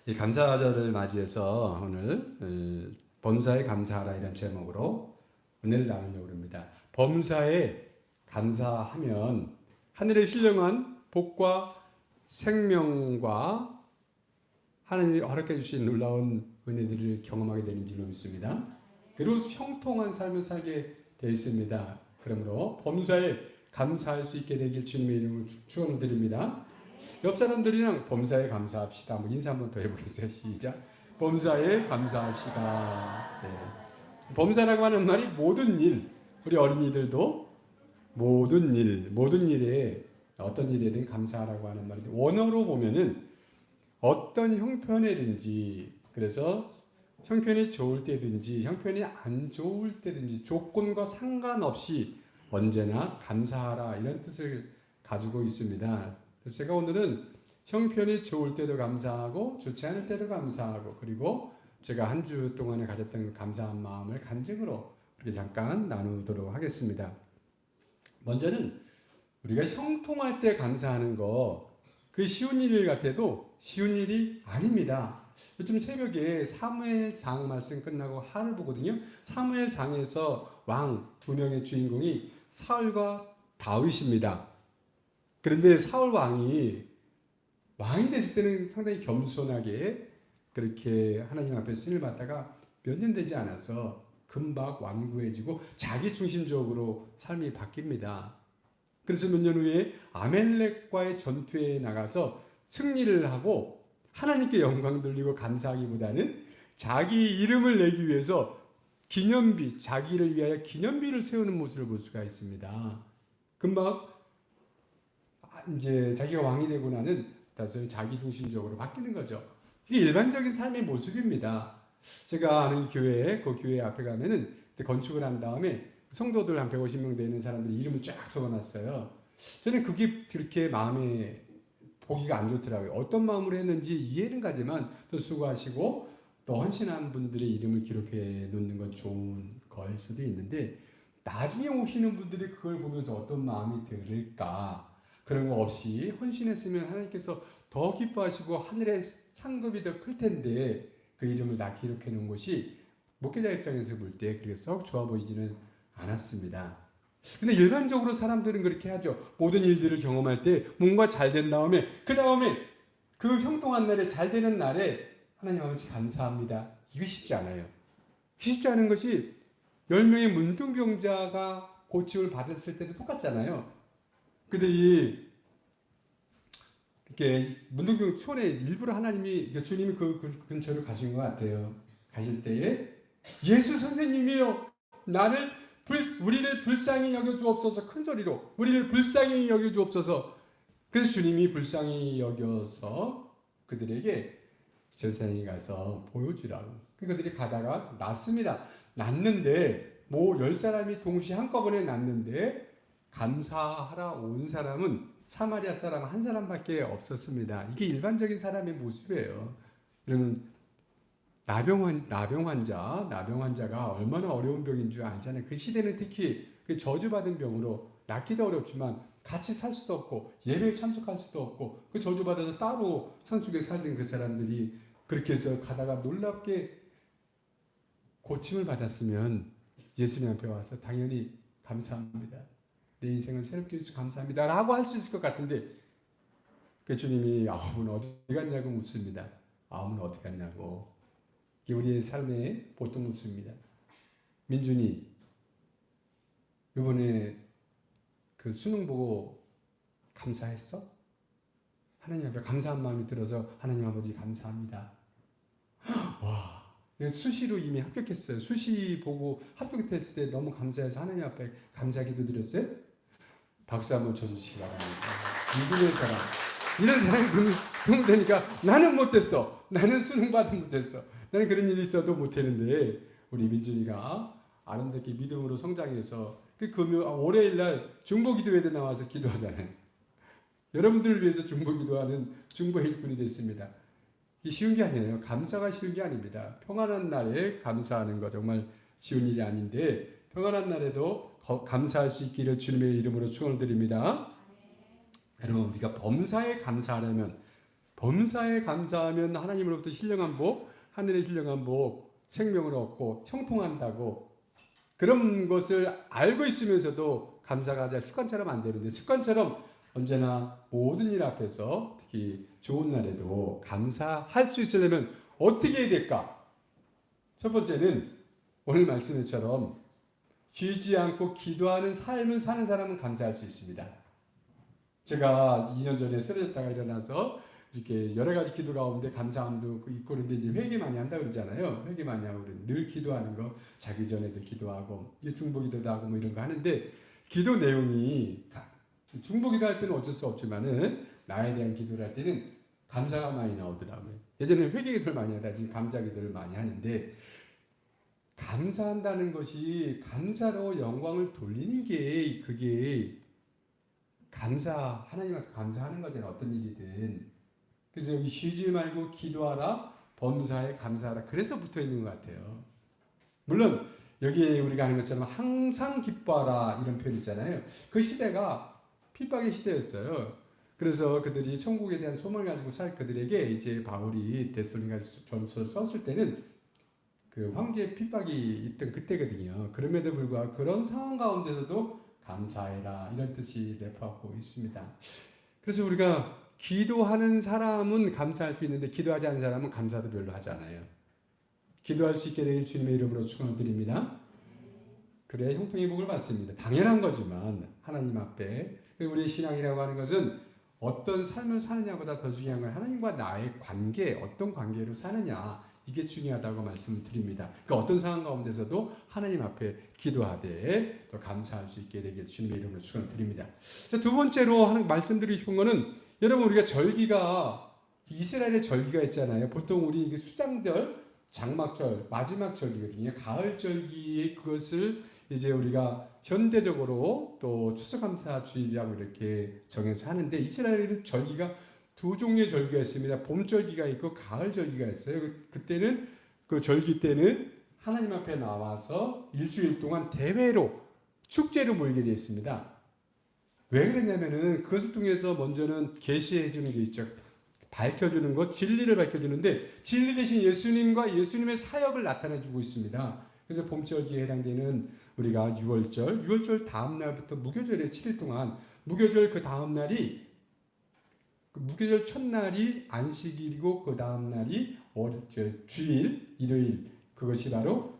이 감사절을 맞이해서 오늘 범사에 감사하라 이런 제목으로 은혜를 나누려고 합니다. 범사에 감사하면 하늘의 신령한 복과 생명과 하나님이 허락해 주신 놀라운 은혜들을 경험하게 되는 줄로 믿습니다. 그리고 형통한 삶을 살게 되어 있습니다. 그러므로 범사에 감사할 수 있게 되길 주님의 이름으로 축원을 드립니다. 옆 사람들이랑 범사에 감사합시다. 한번 인사 한번 더 해보겠어요. 시작. 범사에 감사합시다. 네. 범사라고 하는 말이 모든 일, 우리 어린이들도 모든 일에 어떤 일에든 감사하라고 하는 말인데 원어로 보면은 어떤 형편이든지, 그래서 형편이 좋을 때든지 형편이 안 좋을 때든지 조건과 상관없이 언제나 감사하라 이런 뜻을 가지고 있습니다. 그래서 제가 오늘은 형편이 좋을 때도 감사하고 좋지 않을 때도 감사하고, 그리고 제가 한 주 동안에 가졌던 감사한 마음을 간증으로 이렇게 잠깐 나누도록 하겠습니다. 먼저는 우리가 형통할 때 감사하는 거, 그 쉬운 일 같아도 쉬운 일이 아닙니다. 요즘 새벽에 사무엘상 말씀 끝나고 하를 보거든요. 사무엘상에서 왕 두 명의 주인공이 사울과 다윗입니다. 그런데 사울 왕이 됐을 때는 상당히 겸손하게 그렇게 하나님 앞에 신을 받다가 몇 년 되지 않아서 금방 완고해지고 자기 중심적으로 삶이 바뀝니다. 그래서 몇 년 후에 아멜렉과의 전투에 나가서 승리를 하고 하나님께 영광 돌리고 감사하기보다는 자기 이름을 내기 위해서 기념비, 자기를 위하여 기념비를 세우는 모습을 볼 수가 있습니다. 금방 이제 자기가 왕이 되고 나는 다시 자기 중심적으로 바뀌는 거죠. 이게 일반적인 삶의 모습입니다. 제가 아는 교회, 그 교회 앞에 가면은 건축을 한 다음에 성도들 한 150명 되는 사람들이 이름을 쫙 적어놨어요. 저는 그게 그렇게 마음에 보기가 안 좋더라고요. 어떤 마음으로 했는지 이해는 가지만 또 수고하시고 또 헌신한 분들의 이름을 기록해 놓는 건 좋은 걸 수도 있는데, 나중에 오시는 분들이 그걸 보면서 어떤 마음이 들을까, 그런 거 없이 헌신했으면 하나님께서 더 기뻐하시고 하늘의 상급이 더 클 텐데 그 이름을 다 기록해 놓은 것이 목회자 입장에서 볼 때 그렇게 썩 좋아 보이지는 않았습니다. 근데 일반적으로 사람들은 그렇게 하죠. 모든 일들을 경험할 때 뭔가 잘 된 다음에 그 형통한 날에, 잘 되는 날에 하나님 아버지 감사합니다. 이거 쉽지 않아요. 쉽지 않은 것이 10명의 문둥병자가 고침을 받았을 때도 똑같잖아요. 그들이 이렇게 문둥병 촌에 일부러 하나님이, 주님이 그 근처로 가신 것 같아요. 가실 때에 예수 선생님이요, 우리를 불쌍히 여겨주옵소서, 큰 소리로 우리를 불쌍히 여겨주옵소서. 그래서 주님이 불쌍히 여겨서 그들에게 제사장이 가서 보여주라고. 그들이 가다가 났습니다. 났는데 10사람이 동시에 한꺼번에 났는데 감사하러 온 사람은 사마리아 사람 한 사람밖에 없었습니다. 이게 일반적인 사람의 모습이에요. 그러면 나병 환자가 얼마나 어려운 병인 줄 알잖아요. 그 시대는 특히 그 저주받은 병으로 낫기도 어렵지만 같이 살 수도 없고 예배에 참석할 수도 없고 그 저주받아서 따로 산속에 살던 그 사람들이 그렇게 해서 가다가 놀랍게 고침을 받았으면 예수님 앞에 와서 당연히 감사합니다. 내 인생을 새롭게 해주셔서 감사합니다 라고 할 수 있을 것 같은데, 그 주님이 아홉은 어디 갔냐고 묻습니다. 아홉은 어디 갔냐고. 이게 우리의 삶의 보통 모습입니다. 민준이 이번에 그 수능 보고 감사했어? 하나님 앞에 감사한 마음이 들어서 하나님 아버지 감사합니다. 와, 수시로 이미 합격했어요. 수시 보고 합격했을 때 너무 감사해서 하나님 앞에 감사기도 드렸어요. 박수 한번 쳐주시기 바랍니다. 미국의 사람, 이런 사람이 그러면 되니까 나는 못했어. 나는 수능 받은 못했어. 나는 그런 일이 있어도 못했는데 우리 민준이가 아름답게 믿음으로 성장해서 월요일날 중보기도회에 나와서 기도하잖아요. 여러분들을 위해서 중보기도하는 중보일꾼이 됐습니다. 이게 쉬운 게 아니에요. 감사가 쉬운 게 아닙니다. 평안한 날에 감사하는 거 정말 쉬운 일이 아닌데, 평안한 날에도 감사할 수 있기를 주님의 이름으로 축원을 드립니다. 여러분, 우리가 범사에 감사하려면 범사에 감사하면 하나님으로부터 신령한 복, 하늘의 신령한 복, 생명을 얻고 형통한다고 그런 것을 알고 있으면서도 감사가 잘 습관처럼 안 되는데 습관처럼 언제나 모든 일 앞에서 특히 좋은 날에도 감사할 수 있으려면 어떻게 해야 될까? 첫 번째는 오늘 말씀처럼 쉬지 않고 기도하는 삶을 사는 사람은 감사할 수 있습니다. 제가 2년 전에 쓰러졌다가 일어나서 이렇게 여러 가지 기도 가운데 감사함도 있고 그런데 이제 회개 많이 한다 그러잖아요. 회개 많이 하고 늘 기도하는 거 자기 전에도 기도하고 중보기도도 하고 뭐 이런 거 하는데 기도 내용이 중보기도 할 때는 어쩔 수 없지만은 나에 대한 기도를 할 때는 감사가 많이 나오더라고요. 예전에 회개기도를 많이 하다 지금 감사기도를 많이 하는데 감사한다는 것이 감사로 영광을 돌리는 게 그게 하나님한테 감사하는 거잖아요. 어떤 일이든. 그래서 여기 쉬지 말고 기도하라, 범사에 감사하라. 그래서 붙어 있는 것 같아요. 물론 여기 우리가 하는 것처럼 항상 기뻐하라 이런 표현 있잖아요. 그 시대가 핍박의 시대였어요. 그래서 그들이 천국에 대한 소망을 가지고 살 그들에게 이제 바울이 데살로니가 전서를 썼을 때는 그 황제의 핍박이 있던 그때거든요. 그럼에도 불구하고 그런 상황 가운데서도 감사해라 이런 뜻이 내포하고 있습니다. 그래서 우리가 기도하는 사람은 감사할 수 있는데 기도하지 않는 사람은 감사도 별로 하지 않아요. 기도할 수 있게 되길 주님의 이름으로 축원드립니다. 그래 형통의 복을 받습니다. 당연한 거지만 하나님 앞에 우리의 신앙이라고 하는 것은 어떤 삶을 사느냐보다 더 중요한 건 하나님과 나의 관계, 어떤 관계로 사느냐 이게 중요하다고 말씀을 드립니다. 그러니까 어떤 상황 가운데서도 하나님 앞에 기도하되 또 감사할 수 있게 되길 주님의 이름으로 축원드립니다. 두 번째로 말씀드리고 싶은 거는 여러분 우리가 절기가 이스라엘의 절기가 있잖아요. 보통 우리 수장절, 장막절, 마지막 절기거든요. 가을 절기의 그것을 이제 우리가 현대적으로 또 추수감사주일이라고 이렇게 정해서 하는데 이스라엘의 절기가 두 종류의 절기가 있습니다. 봄 절기가 있고 가을 절기가 있어요. 그때는 그 절기 때는 하나님 앞에 나와서 일주일 동안 대회로 축제로 모이게 되어 있습니다. 왜 그러냐면은 그것을 통해서 먼저는 계시해 주는 게 있죠. 밝혀주는 것, 진리를 밝혀주는데 진리 대신 예수님과 예수님의 사역을 나타내주고 있습니다. 그래서 봄절기에 해당되는 우리가 6월절 다음 날부터 무교절에 7일 동안 무교절 그 다음 날이 무교절 첫날이 안식일이고 그 다음 날이 주일, 일요일 그것이 바로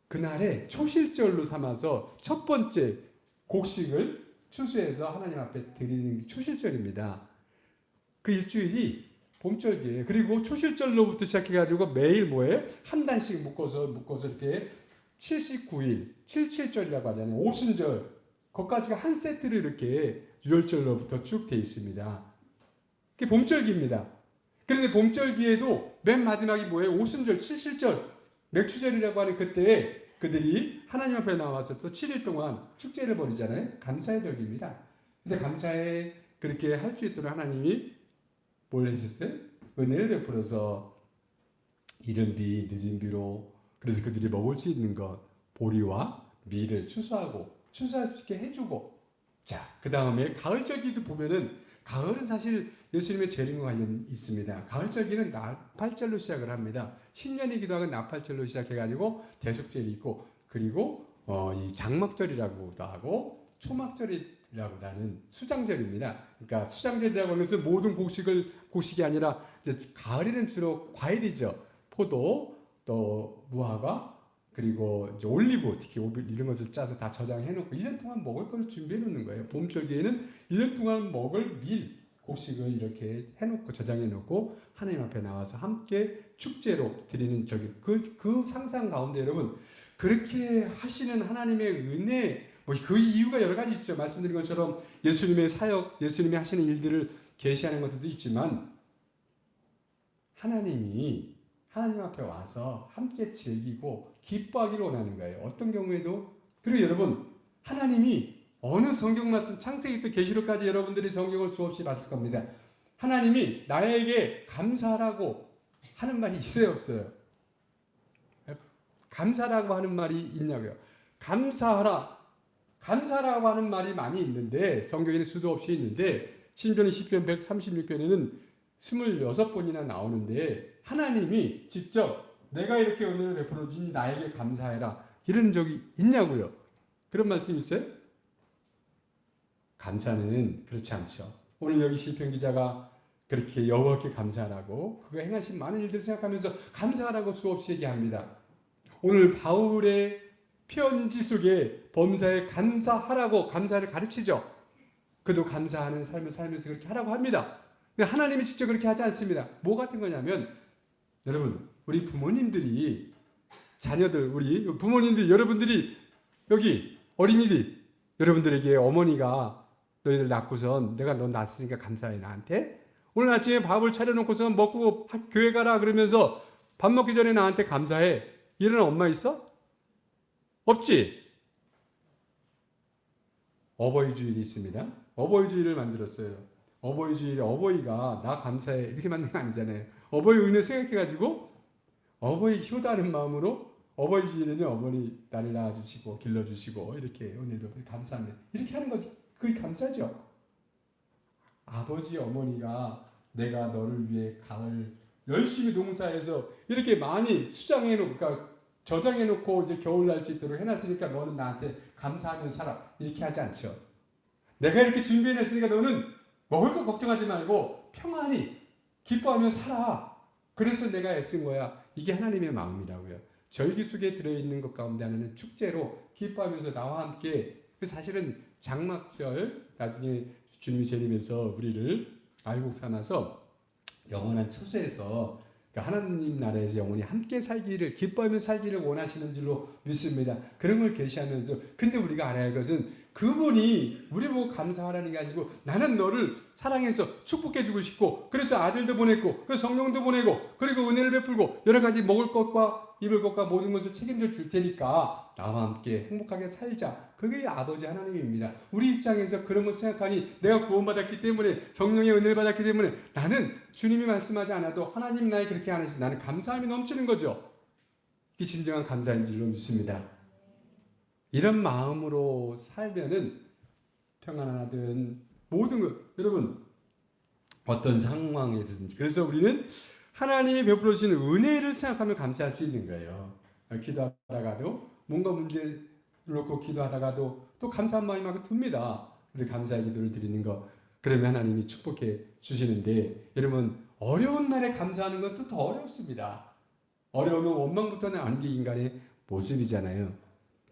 그날에 초실절로 삼아서 첫 번째 곡식을 추수해서 하나님 앞에 드리는 초실절입니다. 그 일주일이 봄절기예요. 그리고 초실절로부터 시작해가지고 매일 뭐예요? 한 단씩 묶어서 이렇게 79일, 77절이라고 하잖아요. 오순절, 거기까지가 한 세트로 이렇게 6월절로부터 쭉 돼 있습니다. 그게 봄절기입니다. 그런데 봄절기에도 맨 마지막이 뭐예요? 오순절, 77절, 맥추절이라고 하는 그때에 그들이 하나님 앞에 나와서 또 7일 동안 축제를 벌이잖아요. 감사의 절기입니다. 근데 감사에 그렇게 할 수 있도록 하나님이 뭘 하셨어요? 은혜를 베풀어서 이른 비, 늦은 비로 그래서 그들이 먹을 수 있는 것, 보리와 밀을 추수할 수 있게 해주고 자, 그 다음에 가을절기도 보면은 가을은 사실 예수님의 재림과 관련이 있습니다. 가을절기는 나팔절로 시작을 합니다. 신년이기도 하고 나팔절로 시작해가지고 대속절이 있고 그리고 이 장막절이라고도 하고 초막절이라고 하는 수장절입니다. 그러니까 수장절이라고 하는 것은 모든 곡식이 아니라 이제 가을에는 주로 과일이죠. 포도, 또 무화과, 그리고 이제 올리브, 특히 이런 것을 짜서 다 저장해놓고 1년 동안 먹을 걸 준비해놓는 거예요. 봄절기에는 1년 동안 먹을 곡식을 이렇게 해놓고 저장해놓고 하나님 앞에 나와서 함께 축제로 드리는 그 상상 가운데 여러분 그렇게 하시는 하나님의 은혜 그 이유가 여러 가지 있죠. 말씀드린 것처럼 예수님의 사역, 예수님이 하시는 일들을 계시하는 것들도 있지만 하나님이 하나님 앞에 와서 함께 즐기고 기뻐하기를 원하는 거예요. 어떤 경우에도. 그리고 여러분 하나님이 어느 성경 말씀 창세기부터 계시록까지 여러분들이 성경을 수없이 봤을 겁니다. 하나님이 나에게 감사하라고 하는 말이 있어요 없어요? 감사라고 하는 말이 있냐고요. 감사하라. 감사라고 하는 말이 많이 있는데 성경에는 수도 없이 있는데 신편 136편에는 26번이나 나오는데 하나님이 직접 내가 이렇게 은혜를 베풀어 주니 나에게 감사해라 이런 적이 있냐고요. 그런 말씀 있어요? 감사는 그렇지 않죠. 오늘 여기 시편 기자가 그렇게 여호와께 감사하라고 그가 행하신 많은 일들을 생각하면서 감사하라고 수없이 얘기합니다. 오늘 바울의 편지 속에 범사에 감사하라고 감사를 가르치죠. 그도 감사하는 삶을 살면서 그렇게 하라고 합니다. 근데 하나님이 직접 그렇게 하지 않습니다. 뭐 같은 거냐면 여러분 우리 부모님들이 자녀들 우리 부모님들 여러분들이 여기 어린이들 여러분들에게 어머니가 너희들 낳고선 내가 너 낳았으니까 감사해 나한테 오늘 아침에 밥을 차려놓고서 먹고 교회 가라 그러면서 밥 먹기 전에 나한테 감사해 이런 엄마 있어? 없지? 어버이 주일이 있습니다. 어버이 주일을 만들었어요. 어버이 주일에 어버이가 나 감사해 이렇게 만든 거 아니잖아요. 어버이 은혜 생각해가지고 어버이 효도하는 마음으로 어버이 주일에는 어머니 나를 낳아주시고 길러주시고 이렇게 은혜를 감사합니다. 이렇게 하는 거지. 그게 감사죠. 아버지 어머니가 내가 너를 위해 가을 열심히 농사해서 이렇게 많이 수장해놓고 그러니까 저장해놓고 이제 겨울 날 수 있도록 해놨으니까 너는 나한테 감사하면 살아 이렇게 하지 않죠. 내가 이렇게 준비해놨으니까 너는 먹을 거 걱정하지 말고 평안히 기뻐하며 살아. 그래서 내가 애쓴 거야. 이게 하나님의 마음이라고요. 절기 속에 들어있는 것 가운데 하나는 축제로 기뻐하면서 나와 함께 사실은 장막절 나중에 주님이 재림해서 우리를 알곡 삼아서 영원한 처소에서 하나님 나라에서 영원히 함께 살기를 기뻐하며 살기를 원하시는 줄로 믿습니다. 그런 걸 계시하면서 근데 우리가 알아야 할 것은 그분이 우리 보고 감사하라는 게 아니고 나는 너를 사랑해서 축복해 주고 싶고 그래서 아들도 보냈고 그 성령도 보내고 그리고 은혜를 베풀고 여러 가지 먹을 것과 입을 것과 모든 것을 책임져 줄 테니까 나와 함께 행복하게 살자. 그게 아버지 하나님입니다. 우리 입장에서 그런 걸 생각하니 내가 구원받았기 때문에 성령의 은혜를 받았기 때문에 나는 주님이 말씀하지 않아도 하나님 나에 그렇게 하셔서 나는 감사함이 넘치는 거죠. 이게 진정한 감사인 줄로 믿습니다. 이런 마음으로 살면은 평안하든 모든 것 여러분 어떤 상황에든지 그래서 우리는 하나님이 베풀어 주시는 은혜를 생각하며 감사할 수 있는 거예요. 기도하다가도 뭔가 문제를 놓고 기도하다가도 또 감사한 마음이 막 듭니다. 근데 감사의 기도를 드리는 거 그러면 하나님이 축복해 주시는데 여러분 어려운 날에 감사하는 건 또 더 어렵습니다. 어려우면 원망부터 나는 게 인간의 모습이잖아요.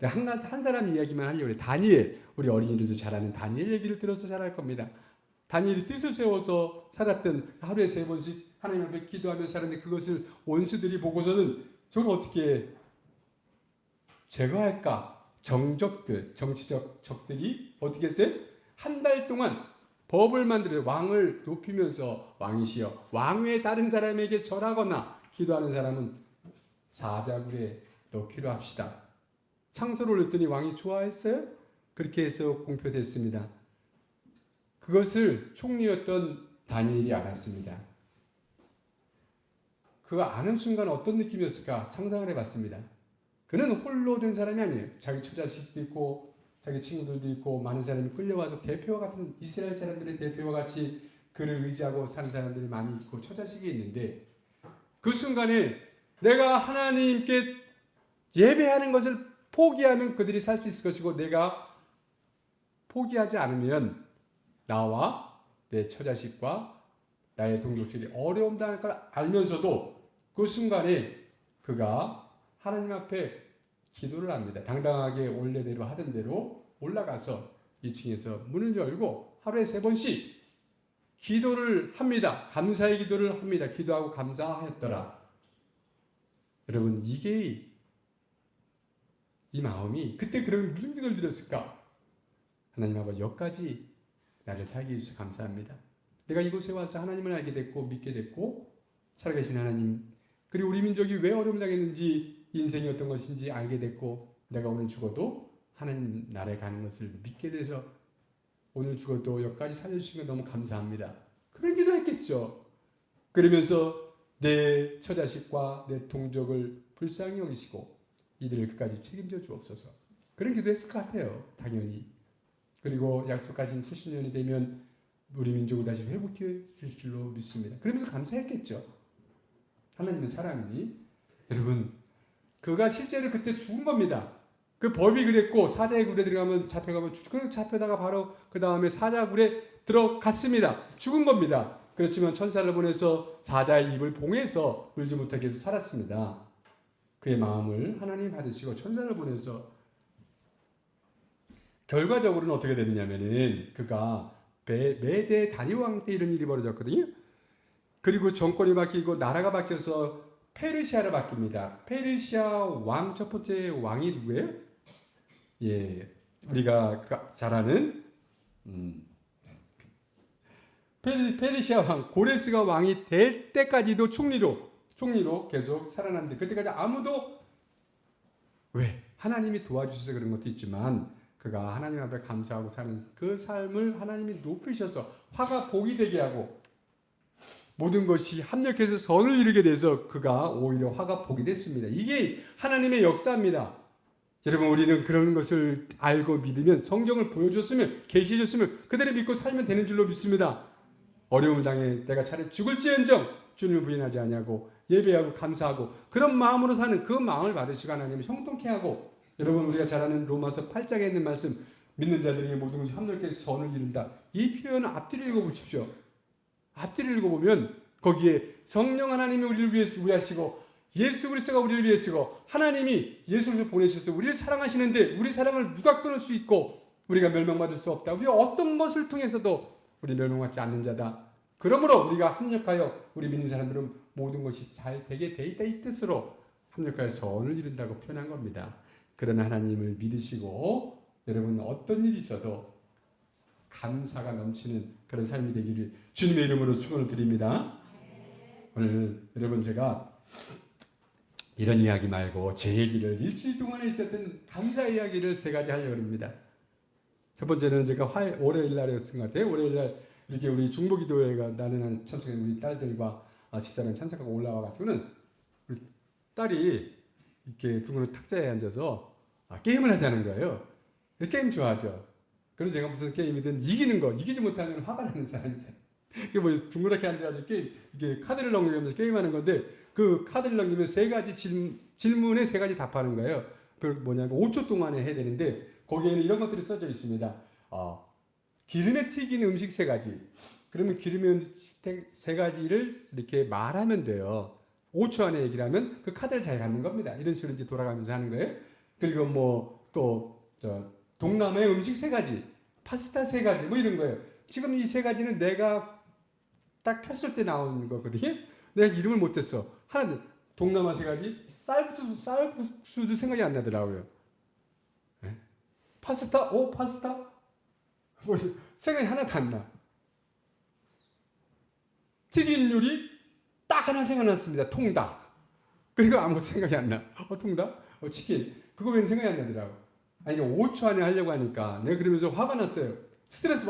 한 사람 이야기만 하려고 해요. 다니엘 우리 어린이들도 잘 아는 다니엘 얘기를 들어서 잘 할 겁니다. 다니엘이 뜻을 세워서 살았던 하루에 3번씩 하나님 앞에 기도하며 살았는데 그것을 원수들이 보고서는 저걸 어떻게 제거할까? 정적들, 정치적 적들이 어떻게 했어요? 한 달 동안 법을 만들어 왕을 높이면서 왕이시여 왕 외에 다른 사람에게 절하거나 기도하는 사람은 사자굴에 넣기로 합시다. 창소를 올렸더니 왕이 좋아했어요? 그렇게 해서 공표됐습니다. 그것을 총리였던 다니엘이 알았습니다. 그거 아는 순간 어떤 느낌이었을까 상상을 해봤습니다. 그는 홀로 된 사람이 아니에요. 자기 처자식도 있고 자기 친구들도 있고 많은 사람이 끌려와서 대표와 같은 이스라엘 사람들의 대표와 같이 그를 의지하고 사는 사람들이 많이 있고 처자식이 있는데 그 순간에 내가 하나님께 예배하는 것을 포기하면 그들이 살 수 있을 것이고 내가 포기하지 않으면 나와 내 처자식과 나의 동족들이 어려움 당할 걸 알면서도 그 순간에 그가 하나님 앞에 기도를 합니다. 당당하게 원래대로 하던 대로 올라가서 2층에서 문을 열고 하루에 3번씩 기도를 합니다. 감사의 기도를 합니다. 기도하고 감사하였더라. 여러분 이게 이 마음이 그때 그런 무슨 기도를 드렸을까? 하나님 아버지 여기까지 나를 살게 해주셔서 감사합니다. 내가 이곳에 와서 하나님을 알게 됐고 믿게 됐고 살아계신 하나님 그리고 우리 민족이 왜 어려움을 당했는지 인생이 어떤 것인지 알게 됐고 내가 오늘 죽어도 하나님 나라에 가는 것을 믿게 돼서 오늘 죽어도 여기까지 살려주신 건 너무 감사합니다. 그런 기도했겠죠. 그러면서 내 처자식과 내 동족을 불쌍히 여기시고 이들을 끝까지 책임져 주옵소서. 그런 기도했을 것 같아요. 당연히. 그리고 약속하신 70년이 되면 우리 민족을 다시 회복해 주실 줄로 믿습니다. 그러면서 감사했겠죠. 하나님은 사람이니. 여러분, 그가 실제로 그때 죽은 겁니다. 그 법이 그랬고 사자의 굴에 들어가면 잡혀가면 그 잡혀다가 바로 그 다음에 사자 굴에 들어갔습니다. 죽은 겁니다. 그렇지만 천사를 보내서 사자의 입을 봉해서 울지 못하게 해서 살았습니다. 그의 마음을 하나님이 받으시고 천사를 보내서 결과적으로는 어떻게 되느냐면은 그가 메대 다리왕 때 이런 일이 벌어졌거든요. 그리고 정권이 바뀌고 나라가 바뀌어서 페르시아로 바뀝니다. 페르시아 왕 첫 번째 왕이 누구예요? 예, 우리가 잘 아는 페르시아 왕 고레스가 왕이 될 때까지도 총리로 계속 살아났는데 그때까지 아무도 왜 하나님이 도와주셔서 그런 것도 있지만 그가 하나님 앞에 감사하고 사는 그 삶을 하나님이 높이셔서 화가 복이 되게 하고 모든 것이 합력해서 선을 이루게 돼서 그가 오히려 화가 복이 됐습니다. 이게 하나님의 역사입니다. 여러분, 우리는 그런 것을 알고 믿으면 성경을 보여줬으면 계시해줬으면 그대로 믿고 살면 되는 줄로 믿습니다. 어려움을 당해 내가 차라리 죽을지언정 주님을 부인하지 아니하고 예배하고 감사하고 그런 마음으로 사는 그 마음을 받으시고 하나님을 형통케 하고, 여러분 우리가 잘 아는 로마서 8장에 있는 말씀, 믿는 자들에게 모든 것이 합력해서 선을 이룬다. 이 표현을 앞뒤를 읽어보십시오. 앞뒤를 읽어보면 거기에 성령 하나님이 우리를 위해서 우리하시고 예수 그리스도가 우리를 위해서고 하나님이 예수를 보내셔서 우리를 사랑하시는데 우리 사랑을 누가 끊을 수 있고 우리가 멸망받을 수 없다. 우리가 어떤 것을 통해서도 우리 멸망받지 않는 자다. 그러므로 우리가 합력하여 우리 믿는 사람들은 모든 것이 잘 되게 돼 있다. 이 뜻으로 합력하여 선을 이룬다고 표현한 겁니다. 그런 하나님을 믿으시고 여러분 어떤 일이 있어도 감사가 넘치는 그런 삶이 되기를 주님의 이름으로 축원을 드립니다. 오늘 여러분 제가 이런 이야기 말고 제 얘기를 일주일 동안에 있었던 감사 이야기를 세 가지 하려고 합니다. 첫 번째는 제가 월요일 날에 쓴 것 같아요. 월요일 날 이렇게 우리 중보기도회가 나는 참석한 우리 딸들과 집사람 참석하고 올라와가지고는 우리 딸이 이렇게 둥그런 탁자에 앉아서 게임을 하자는 거예요. 게임 좋아하죠. 그래서 제가 무슨 게임이든 이기는 거, 이기지 못하면 화가 나는 사람이잖아요. 이게 뭐 둥그렇게 앉아가지고 게임, 이게 카드를 넘기면서 게임하는 건데 그 카드를 넘기면 세 가지 질문에 세 가지 답하는 거예요. 그 뭐냐면 5초 동안에 해야 되는데 거기에는 이런 것들이 써져 있습니다. 기름에 튀긴 음식 세 가지. 그러면 기름에 음식 세 가지를 이렇게 말하면 돼요. 5초 안에 얘기를 하면 그 카드를 잘 갖는 겁니다. 이런 식으로 이제 돌아가면서 하는 거예요. 그리고 뭐 또 동남아의 음식 세 가지, 파스타 세 가지 뭐 이런 거예요. 지금 이 세 가지는 내가 딱 폈을 때 나오는 거거든요. 내가 이름을 못했어. 하나 동남아 세 가지, 쌀국수도 생각이 안 나더라고요. 네? 파스타? 파스타? 뭐 생각이 하나도 안 나. 튀긴 요리 딱 하나 생각났습니다. 통닭. 그리고 아무것도 생각이 안 나. 통닭? 치킨. 그거 왜 생각이 안 나더라고. 아니, 5초 안에 하려고 하니까 내가 그러면서 화가 났어요. 스트레스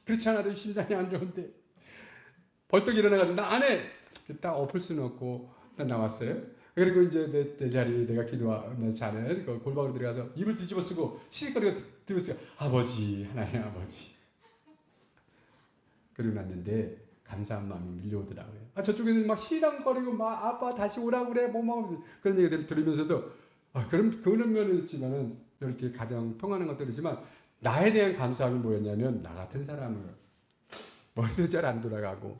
그렇지 않아도 심장이 안 좋은데. 벌떡 일어나가지고 나 안 해! 딱 엎을 수는 없고 난 나왔어요. 그리고 이제 내 자리에 내가 기도하는 자는 그 골방으로 들어가서 입을 뒤집어 쓰고 시시거리가 뒤집어 쓰고 아버지, 하나님 아버지. 그러고 났는데 감사한 마음이 밀려오더라고요. 저쪽에서 막 희랑거리고 막 아빠 다시 오라고 그래 뭐 그런 얘기들 들으면서도 그런 면은 있지만은 이렇게 가정 평안한 것들이지만 나에 대한 감사함이 뭐였냐면 나 같은 사람을 머리도 잘 안 돌아가고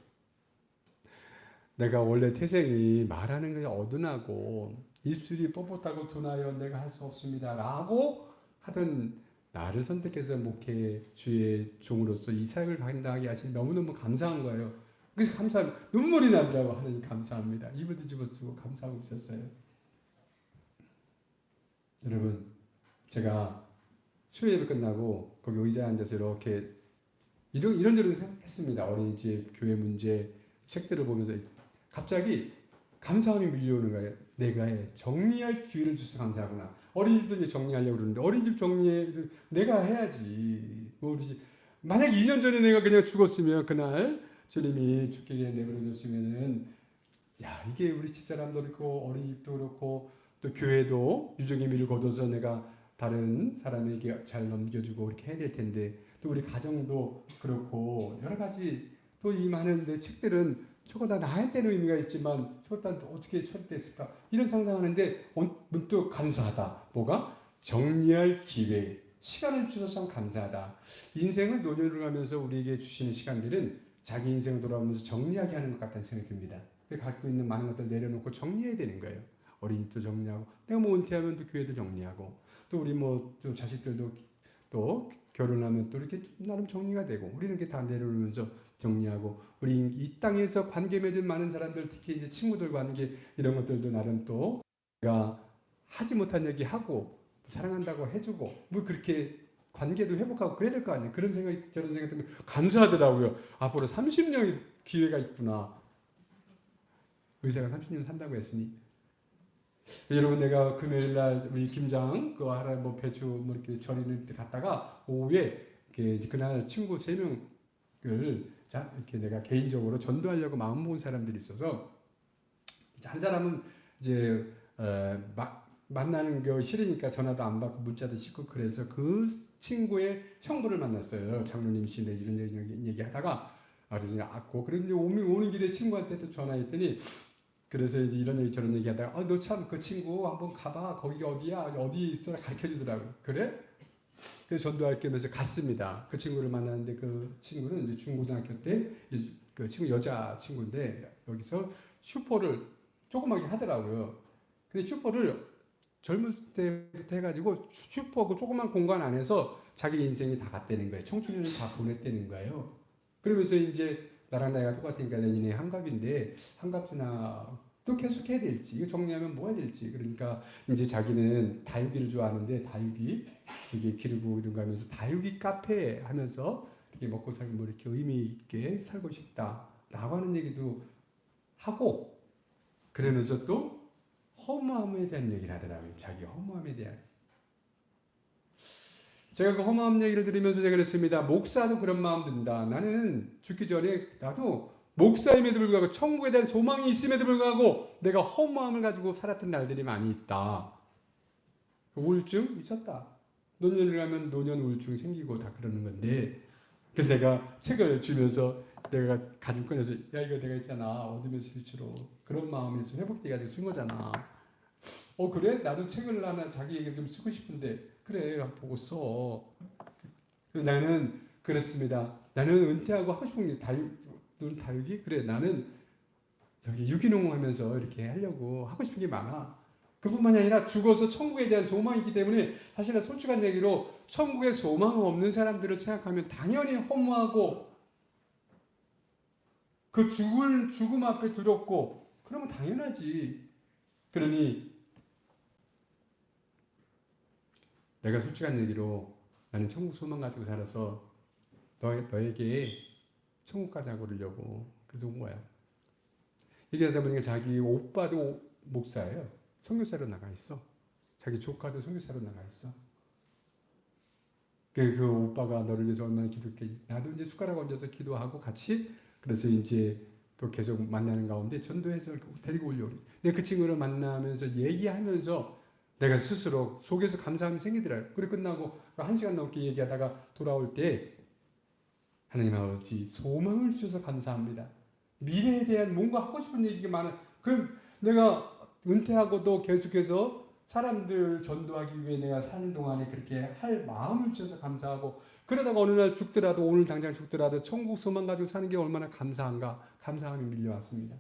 내가 원래 태생이 말하는 것이 어둔하고 입술이 뻣뻣하고 둔하여 내가 할 수 없습니다 라고 하던 나를 선택해서 목회 주의 종으로서 이 사역을 감당하게 하시니 너무너무 감사한 거예요. 그래서 눈물이 나더라고. 하나님 감사합니다. 입을 뒤집어 쓰고 감사하고 있었어요. 여러분, 제가 수요예배 끝나고 거기 의자에 앉아서 이렇게 이런저런 생각했습니다. 어린이집, 교회 문제, 책들을 보면서 갑자기 감사함이 밀려오는 거예요. 내가 정리할 기회를 주셔서 감사하구나. 어린이집도 이제 정리하려고 그러는데 어린이집 내가 해야지. 만약 2년 전에 내가 그냥 죽었으면 그날 주님이 죽게 내버려줬으면은 이게 우리 집사람도 그렇고 어린이집도 그렇고 또 교회도 유종의 미를 거둬서 내가 다른 사람에게 잘 넘겨주고 이렇게 해야 될 텐데 또 우리 가정도 그렇고 여러 가지 또 이 많은 내 책들은 저거 다 나한테는 의미가 있지만 저거 다 어떻게 처리됐을까 이런 상상하는데 문득 감사하다. 뭐가? 정리할 기회, 시간을 주셔서 참 감사하다. 인생을 노년으로 가면서 우리에게 주시는 시간들은 자기 인생을 돌아오면서 정리하게 하는 것 같다는 생각이 듭니다. 갖고 있는 많은 것들 내려놓고 정리해야 되는 거예요. 어린이도 정리하고, 내가 뭐 은퇴하면 또 교회도 정리하고, 또 우리 뭐 또 자식들도 또 결혼하면 또 이렇게 나름 정리가 되고, 우리는 이렇게 다 내려놓으면서 정리하고, 우리 이 땅에서 관계 맺은 많은 사람들, 특히 이제 친구들 관계 이런 것들도 나름 또 내가 하지 못한 얘기 하고 사랑한다고 해주고 뭐 그렇게 관계도 회복하고 그래야 될 거 아니에요. 그런 생각 저런 생각 때문에 감사하더라고요. 앞으로 30년의 기회가 있구나. 의사가 30년 산다고 했으니. 여러분, 내가 금요일 날 우리 김장 그 하라 뭐 배추 뭐 이렇게 절이는 데 갔다가 오후에 그날 친구 3명을 이렇게 내가 개인적으로 전도하려고 마음 먹은 사람들이 있어서, 한 사람은 이제 만나는 거 싫으니까 전화도 안 받고 문자도 씻고, 그래서 그 친구의 형부를 만났어요. 장로님이신데 이런 얘기 하다가 그래서 오는 길에 친구한테도 전화했더니, 그래서 이제 이런 얘기 저런 얘기 하다가 너 참 그 친구 한번 가봐. 거기가 어디야? 어디에 있어? 가르쳐 주더라고요. 그래? 그래서 전도할게 해서 갔습니다. 그 친구를 만났는데, 그 친구는 이제 중고등학교 때 그 친구 여자 친구인데 여기서 슈퍼를 조그맣게 하더라고요. 근데 슈퍼를 젊을 때부터 해가지고 슈퍼 그 조그만 공간 안에서 자기 인생이 다 갔다는 거예요. 청춘년을 다 보냈다는 거예요. 그러면서 이제 나랑 나이가 똑같으니까 내년에 한갑인데 한갑이나 또 계속 해야 될지, 이거 정리하면 뭐 해야 될지. 그러니까 이제 자기는 다육이를 좋아하는데 다육이 이게 기르고 이런 거 하면서 다육이 카페 하면서 이렇게 먹고 살고 뭐 이렇게 의미 있게 살고 싶다라고 하는 얘기도 하고, 그러면서 또 허무함에 대한 얘기를 하더라고요. 자기 허무함에 대한. 제가 그 허무함 얘기를 들으면서 제가 그랬습니다. 목사도 그런 마음 든다. 나는 죽기 전에 나도 목사임에도 불구하고 천국에 대한 소망이 있음에도 불구하고 내가 허무함을 가지고 살았던 날들이 많이 있다. 우울증 있었다. 노년을 가면 노년 우울증 생기고 다 그러는 건데, 그래서 내가 책을 주면서 내가 가지고 꺼내서 야 이거 내가 있잖아 어둠의 스피치로 그런 마음에서 회복되게 가지고 쓴 거잖아. 그래? 나도 책을 하나 자기 얘기를 좀 쓰고 싶은데 그래 보고 써. 나는 그렇습니다. 나는 은퇴하고 하고 싶은 게 다육이? 그래 나는 여기 유기농 하면서 이렇게 하려고 하고 싶은 게 많아. 그뿐만이 아니라 죽어서 천국에 대한 소망이 있기 때문에, 사실은 솔직한 얘기로 천국에 소망 없는 사람들을 생각하면 당연히 허무하고 그 죽음 앞에 두렵고 그러면 당연하지. 그러니 내가 솔직한 얘기로 나는 천국 소망 가지고 살아서 너에게 천국 가자고 그러려고 그래서 온 거야. 얘기하다 보니까 자기 오빠도 목사예요. 선교사로 나가 있어. 자기 조카도 선교사로 나가 있어. 그 오빠가 너를 위해서 얼마나 기도했겠니. 나도 이제 숟가락 얹어서 기도하고 같이, 그래서 이제 또 계속 만나는 가운데 전도해서 데리고 오려고. 근데 그 친구를 만나면서 얘기하면서 내가 스스로 속에서 감사함이 생기더라고요. 그리고 끝나고 1시간 넘게 얘기하다가 돌아올 때 하나님 아버지 소망을 주셔서 감사합니다. 미래에 대한 뭔가 하고 싶은 얘기가 많아. 내가 은퇴하고도 계속해서 사람들 전도하기 위해 내가 사는 동안에 그렇게 할 마음을 주셔서 감사하고, 그러다가 어느 날 죽더라도, 오늘 당장 죽더라도 천국 소망 가지고 사는 게 얼마나 감사한가, 감사함이 밀려왔습니다.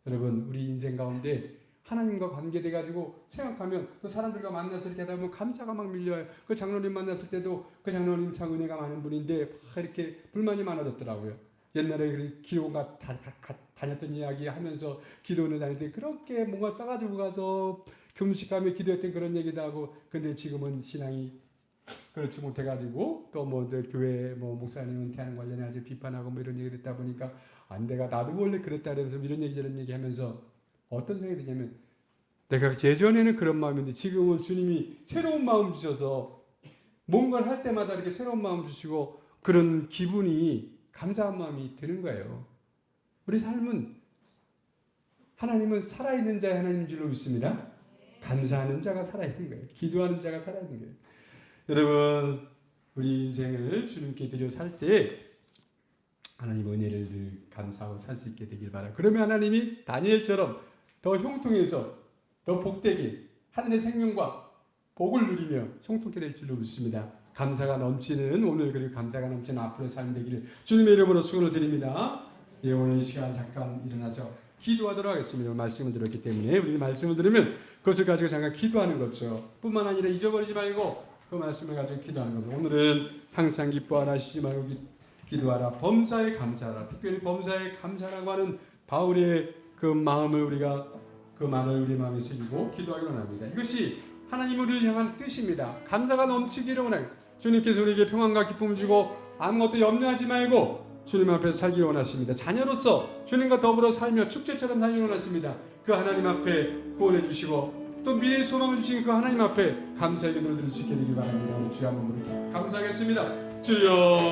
여러분, 우리 인생 가운데 하나님과 관계돼 가지고 생각하면 그 사람들과 만나서 이렇게 하다 보면 감사가 막 밀려요. 그 장로님 만났을 때도 그 장로님 참 은혜가 많은 분인데 막 이렇게 불만이 많아졌더라고요. 옛날에 기도가 다녔던 이야기 하면서 기도는 다닐 때 그렇게 뭔가 싸가지고 가서 금식하며 기도했던 그런 얘기도 하고, 근데 지금은 신앙이 그렇지 못해가지고 또 뭐 교회 뭐 목사님 은퇴하는 관련해 아주 비판하고 뭐 이런 얘기 듣다 보니까 안 내가 나도 원래 그랬다 그러면서 이런 얘기 저런 얘기 하면서 어떤 생각이 드냐면, 내가 예전에는 그런 마음인데 지금은 주님이 새로운 마음 주셔서 뭔가를 할 때마다 이렇게 새로운 마음 주시고 그런 기분이, 감사한 마음이 드는 거예요. 우리 삶은 하나님은 살아있는 자의 하나님인 줄로 믿습니다. 감사하는 자가 살아있는 거예요. 기도하는 자가 살아있는 거예요. 여러분, 우리 인생을 주님께 드려 살 때 하나님 은혜를 늘 감사하고 살 수 있게 되길 바라요. 그러면 하나님이 다니엘처럼 더 형통해서 더 복되게 하늘의 생명과 복을 누리며 형통케 될 줄로 믿습니다. 감사가 넘치는 오늘 그리고 감사가 넘치는 앞으로의 삶 되기를 주님의 이름으로 축원을 드립니다. 예, 오늘 이 시간 잠깐 일어나서 기도하도록 하겠습니다. 말씀을 들었기 때문에 우리 말씀을 들으면 그것을 가지고 잠깐 기도하는 거죠. 뿐만 아니라 잊어버리지 말고 그 말씀을 가지고 기도하는 겁니다. 오늘은 항상 기뻐하라 쉬지 말고 기도하라 범사에 감사하라. 특별히 범사에 감사라고 하는 바울의 그 마음을 우리가 그 말을 우리 마음에 새기고 기도하기 원합니다. 이것이 하나님을 향한 뜻입니다. 감사가 넘치기를 원합니다. 주님께서 우리에게 평안과 기쁨을 주고 아무것도 염려하지 말고 주님 앞에 살기 원하십니다. 자녀로서 주님과 더불어 살며 축제처럼 살기 원하십니다. 그 하나님 앞에 구원해 주시고 또 미래의 소망을 주신 그 하나님 앞에 감사의 기도를 드릴 수 있게 되길 바랍니다. 오늘 주여 한번 부르게 감사하겠습니다. 주여